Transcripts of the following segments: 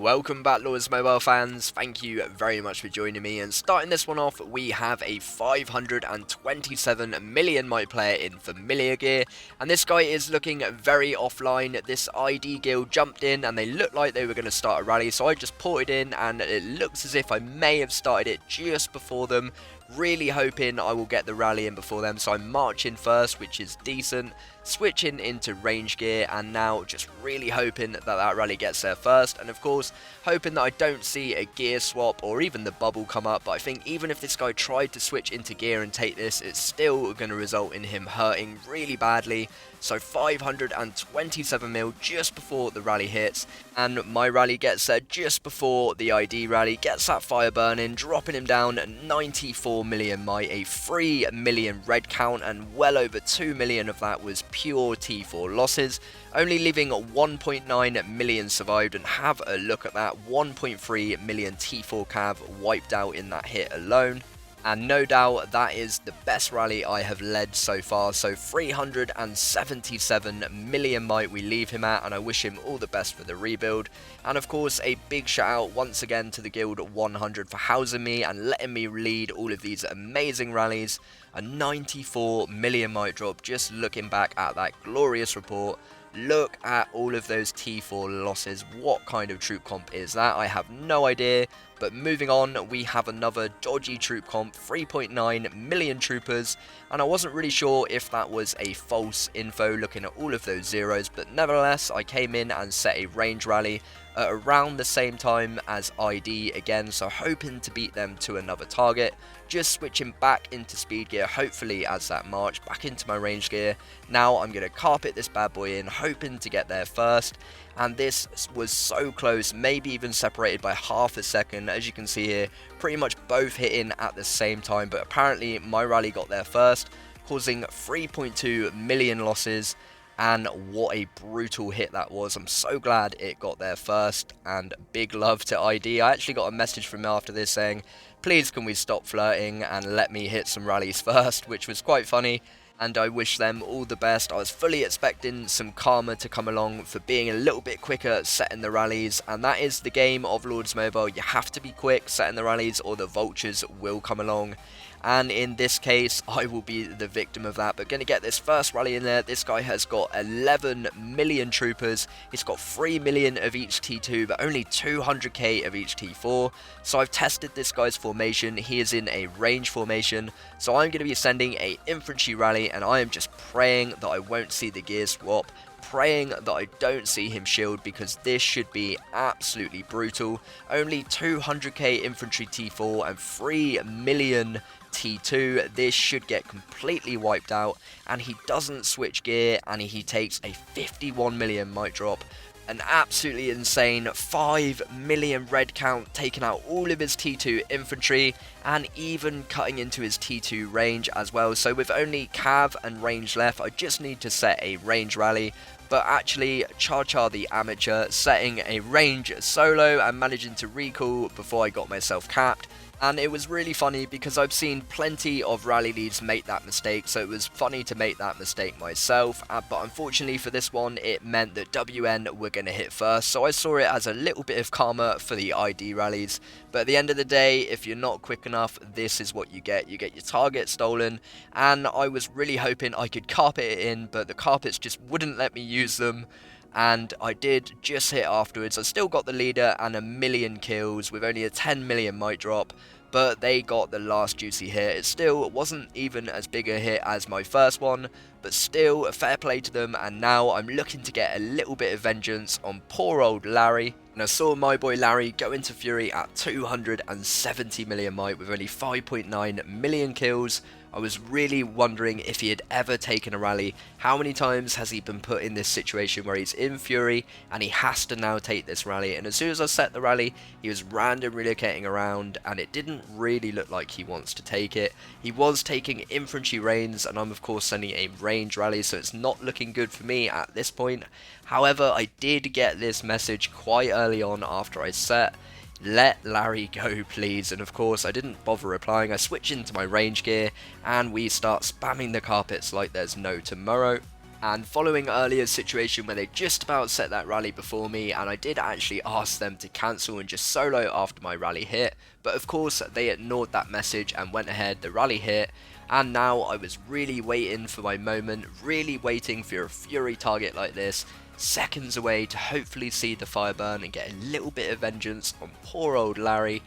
Welcome back, Lords Mobile fans. Thank you very much for joining me. And starting this one off, we have a 527 million might player in familiar gear, and this guy is looking very offline. This ID guild jumped in and they looked like they were going to start a rally, so I just ported in and it looks as if I may have started it just before them. Really hoping I will get the rally in before them, so I'm marching first, which is decent, switching into range gear, and now just really hoping that rally gets there first, and of course hoping that I don't see a gear swap or even the bubble come up. But I think even if this guy tried to switch into gear and take this, it's still going to result in him hurting really badly. So 527 mil just before the rally hits, and my rally gets there just before the ID rally, gets that fire burning, dropping him down 94 million might, a 3 million red count, and well over 2 million of that was pure T4 losses, only leaving 1.9 million survived. And have a look at that, 1.3 million T4 cav wiped out in that hit alone. And no doubt that is the best rally I have led so far. So 377 million might we leave him at, and I wish him all the best for the rebuild. And of course, a big shout out once again to the Guild 100 for housing me and letting me lead all of these amazing rallies. A 94 million might drop, just looking back at that glorious report. Look at all of those T4 losses. What kind of troop comp is that? I have no idea. But moving on, we have another dodgy troop comp, 3.9 million troopers, and I wasn't really sure if that was a false info looking at all of those zeros, but nevertheless I came in and set a range rally at around the same time as ID again, so hoping to beat them to another target. Just switching back into speed gear, hopefully as that march back into my range gear. Now I'm going to carpet this bad boy in, hoping to get there first. And this was so close, maybe even separated by half a second. As you can see here, pretty much both hitting at the same time, but apparently my rally got there first, causing 3.2 million losses. And what a brutal hit that was. I'm so glad it got there first, and big love to ID. I actually got a message from him after this saying, please can we stop flirting and let me hit some rallies first, which was quite funny. And I wish them all the best. I was fully expecting some karma to come along for being a little bit quicker at setting the rallies, and that is the game of Lords Mobile. You have to be quick setting the rallies or the vultures will come along. And in this case, I will be the victim of that. But going to get this first rally in there. This guy has got 11 million troopers. He's got 3 million of each T2, but only 200k of each T4. So I've tested this guy's formation. He is in a range formation. So I'm going to be sending a infantry rally, and I am just praying that I won't see the gear swap. Praying that I don't see him shield, because this should be absolutely brutal. Only 200k infantry T4 and 3 million T2. This should get completely wiped out, and he doesn't switch gear, and he takes a 51 million might drop. An absolutely insane 5 million red count, taking out all of his T2 infantry and even cutting into his T2 range as well. So with only cav and range left, I just need to set a range rally. But actually, ChaCha the amateur setting a range solo and managing to recall before I got myself capped. And it was really funny because I've seen plenty of rally leads make that mistake, so it was funny to make that mistake myself. But unfortunately for this one, it meant that WN were going to hit first, so I saw it as a little bit of karma for the ID rallies. But at the end of the day, if you're not quick enough, this is what you get. You get your target stolen, and I was really hoping I could carpet it in, but the carpets just wouldn't let me use them. And I did just hit afterwards. I still got the leader and 1 million kills with only a 10 million might drop, but they got the last juicy hit. It still wasn't even as big a hit as my first one, but still a fair play to them. And now I'm looking to get a little bit of vengeance on poor old Larry. And I saw my boy Larry go into Fury at 270 million might with only 5.9 million kills. I was really wondering if he had ever taken a rally. How many times has he been put in this situation where he's in Fury and he has to now take this rally? And as soon as I set the rally, he was random relocating around, and it didn't really look like he wants to take it. He was taking infantry reigns, and I'm of course sending a range rally, so it's not looking good for me at this point. However, I did get this message quite early on after I set, let Larry go please, and of course I didn't bother replying. I switch into my range gear and we start spamming the carpets like there's no tomorrow. And following earlier situation where they just about set that rally before me, and I did actually ask them to cancel and just solo after my rally hit, but of course they ignored that message and went ahead, the rally hit, and now I was really waiting for my moment, really waiting for a Fury target like this, seconds away to hopefully see the fire burn and get a little bit of vengeance on poor old Larry.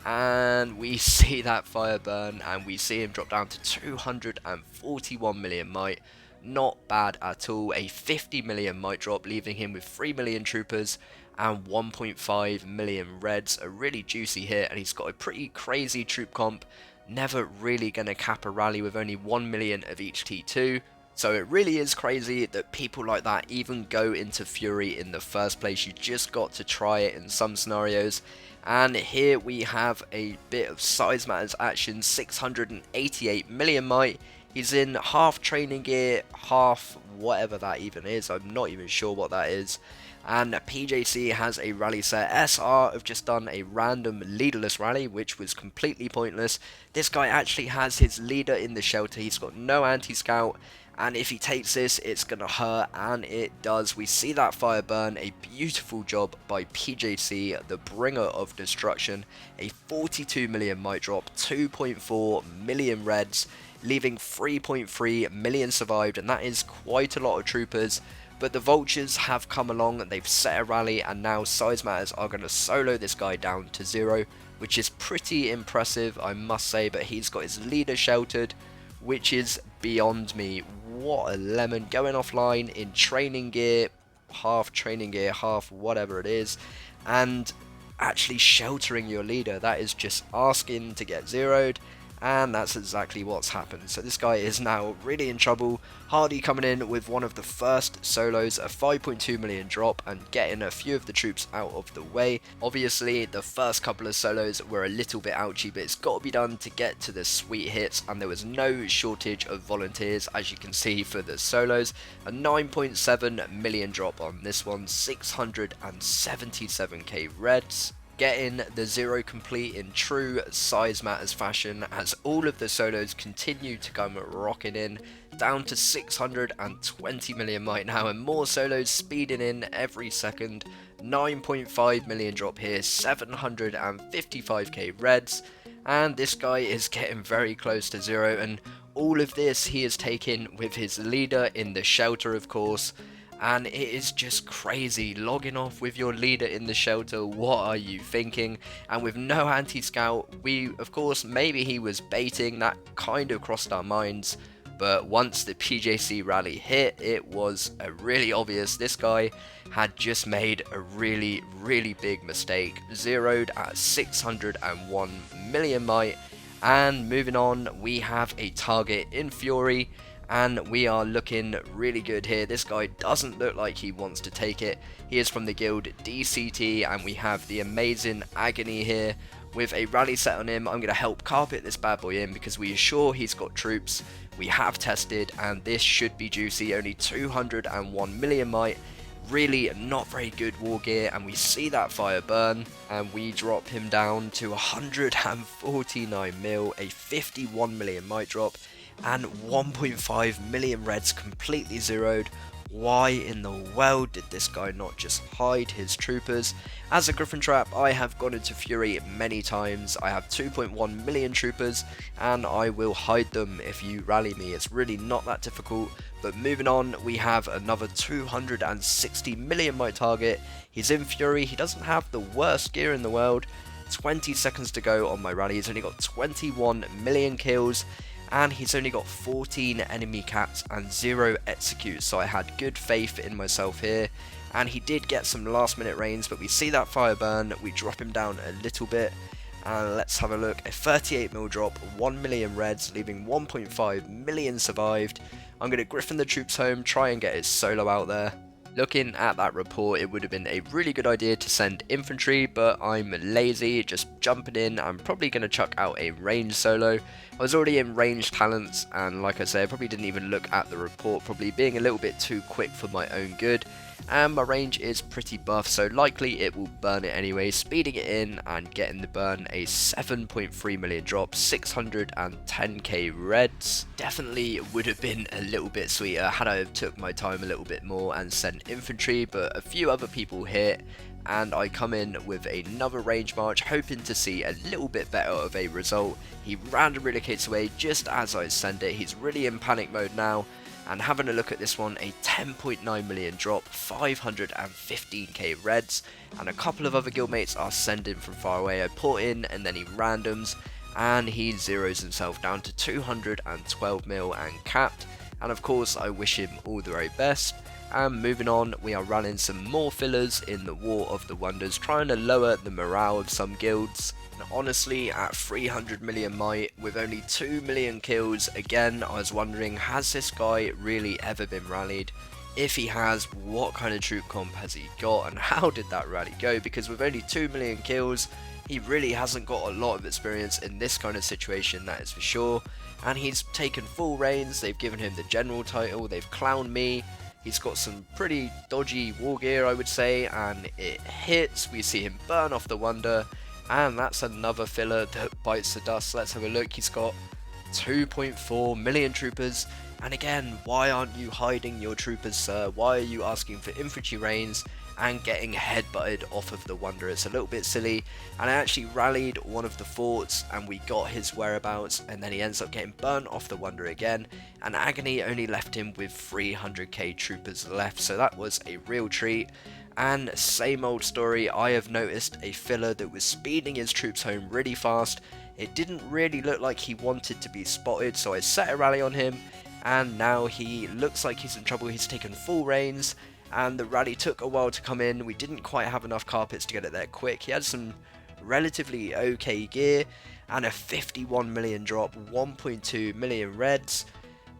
And we see that fire burn and we see him drop down to 241 million might. Not bad at all. A 50 million might drop, leaving him with 3 million troopers and 1.5 million reds. A really juicy hit, and he's got a pretty crazy troop comp. Never really going to cap a rally with only 1 million of each T2. So it really is crazy that people like that even go into Fury in the first place. You just got to try it in some scenarios. And here we have a bit of SizeMatters action. 688 million might. He's in half training gear, half whatever that even is. I'm not even sure what that is. And PJC has a rally set. SR have just done a random leaderless rally, which was completely pointless. This guy actually has his leader in the shelter. He's got no anti-scout. And if he takes this, it's going to hurt, and it does. We see that fire burn. A beautiful job by PJC, the bringer of destruction. A 42 million might drop, 2.4 million reds, leaving 3.3 million survived, and that is quite a lot of troopers. But the vultures have come along, they've set a rally, and now SizeMatters are going to solo this guy down to 0, which is pretty impressive, I must say. But he's got his leader sheltered, which is beyond me. What a lemon, going offline in training gear, half whatever it is, and actually sheltering your leader. That is just asking to get zeroed, and that's exactly what's happened. So this guy is now really in trouble. Hardy coming in with one of the first solos, a 5.2 million drop, and getting a few of the troops out of the way. Obviously the first couple of solos were a little bit ouchy, but it's got to be done to get to the sweet hits, and there was no shortage of volunteers, as you can see, for the solos. A 9.7 million drop on this one, 677k reds. Getting the 0 complete in true SizeMatters fashion, as all of the solos continue to come rocking in, down to 620 million might now, and more solos speeding in every second. 9.5 million drop here, 755k reds, and this guy is getting very close to 0, and all of this he is taking with his leader in the shelter, of course. And it is just crazy, logging off with your leader in the shelter. What are you thinking? And with no anti-scout, we, of course, maybe he was baiting, that kind of crossed our minds. But once the PJC rally hit, it was really obvious. This guy had just made a really, really big mistake. Zeroed at 601 million might. And moving on, we have a target in Fury, and we are looking really good here. This guy doesn't look like he wants to take it. He is from the guild DCT, and we have the amazing Agony here with a rally set on him. I'm going to help carpet this bad boy in because we are sure he's got troops. We have tested, and this should be juicy. Only 201 million might. Really not very good war gear, and we see that fire burn, and we drop him down to 149 mil, a 51 million might drop, and 1.5 million reds completely zeroed. Why in the world did this guy not just hide his troopers? As a Griffin Trap, I have gone into Fury many times. I have 2.1 million troopers, and I will hide them if you rally me. It's really not that difficult. But moving on, we have another 260 million might target. He's in Fury. He doesn't have the worst gear in the world. 20 seconds to go on my rally. He's only got 21 million kills, and he's only got 14 enemy cats and 0 executes, so I had good faith in myself here. And he did get some last minute rains, but we see that fire burn, we drop him down a little bit, and let's have a look. A 38 mil drop, 1 million reds, leaving 1.5 million survived. I'm going to Griffin the troops home, try and get his solo out there. Looking at that report, it would have been a really good idea to send infantry, but I'm lazy, just jumping in. I'm probably going to chuck out a range solo. I was already in range talents, and like I say, I probably didn't even look at the report, probably being a little bit too quick for my own good. And my range is pretty buff, so likely it will burn it anyway, speeding it in and getting the burn a 7.3 million drop, 610k reds. Definitely would have been a little bit sweeter had I took my time a little bit more and sent infantry, but a few other people hit, and I come in with another range march, hoping to see a little bit better of a result. He randomly relocates away just as I send it. He's really in panic mode now. And having a look at this one, a 10.9 million drop, 515k reds, and a couple of other guildmates are sending from far away. I put in and then he randoms, and he zeroes himself down to 212 mil and capped. And of course, I wish him all the very best. And moving on, we are running some more fillers in the War of the Wonders, trying to lower the morale of some guilds. And honestly, at 300 million might, with only 2 million kills, again, I was wondering, has this guy really ever been rallied? If he has, what kind of troop comp has he got, and how did that rally go? Because with only 2 million kills, he really hasn't got a lot of experience in this kind of situation, that is for sure. And he's taken full reigns, they've given him the general title, they've clowned me. He's got some pretty dodgy war gear, I would say, and it hits. We see him burn off the Wonder, and that's another filler that bites the dust. Let's have a look. He's got 2.4 million troopers, and again, why aren't you hiding your troopers, sir? Why are you asking for infantry reigns and getting headbutted off of the Wonder? It's a little bit silly, and I actually rallied one of the forts and we got his whereabouts, and then he ends up getting burnt off the Wonder again, and Agony only left him with 300k troopers left, so that was a real treat. And same old story, I have noticed a filler that was speeding his troops home really fast. It didn't really look like he wanted to be spotted, so I set a rally on him, and now he looks like he's in trouble. He's taken full reigns, and the rally took a while to come in. We didn't quite have enough carpets to get it there quick. He had some relatively okay gear, and a 51 million drop, 1.2 million reds,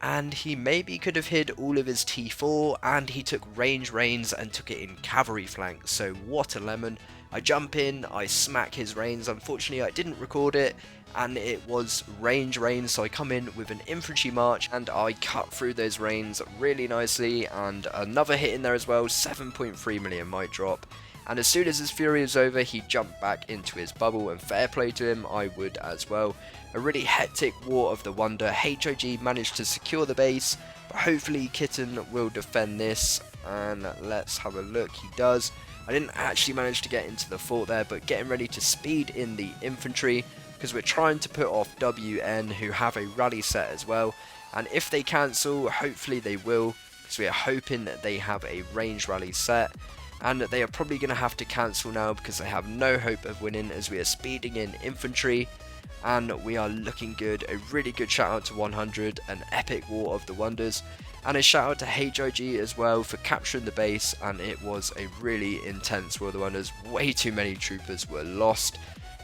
and he maybe could have hid all of his T4, and he took range reigns and took it in cavalry flank, so what a lemon. I jump in, I smack his reigns. Unfortunately I didn't record it, and it was range reigns, so I come in with an infantry march and I cut through those reigns really nicely, and another hit in there as well, 7.3 million might drop. And as soon as his fury was over, he jumped back into his bubble, and fair play to him, I would as well. A really hectic War of the Wonder. HOG managed to secure the base, but hopefully Kitten will defend this, and let's have a look. He does. I didn't actually manage to get into the fort there, but getting ready to speed in the infantry, because we're trying to put off WN, who have a rally set as well, and if they cancel, hopefully they will, because we are hoping that they have a range rally set. And they are probably going to have to cancel now because they have no hope of winning, as we are speeding in infantry and we are looking good. A really good shout out to 100, an epic War of the Wonders, and a shout out to HOG as well for capturing the base, and it was a really intense War of the Wonders. Way too many troopers were lost.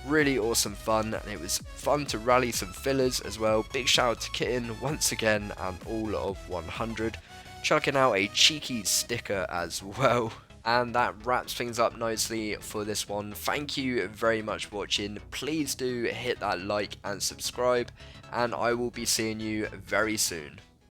Really awesome fun, and it was fun to rally some fillers as well. Big shout out to Kitten once again and all of 100, chucking out a cheeky sticker as well. And that wraps things up nicely for this one. Thank you very much for watching. Please do hit that like and subscribe, and I will be seeing you very soon.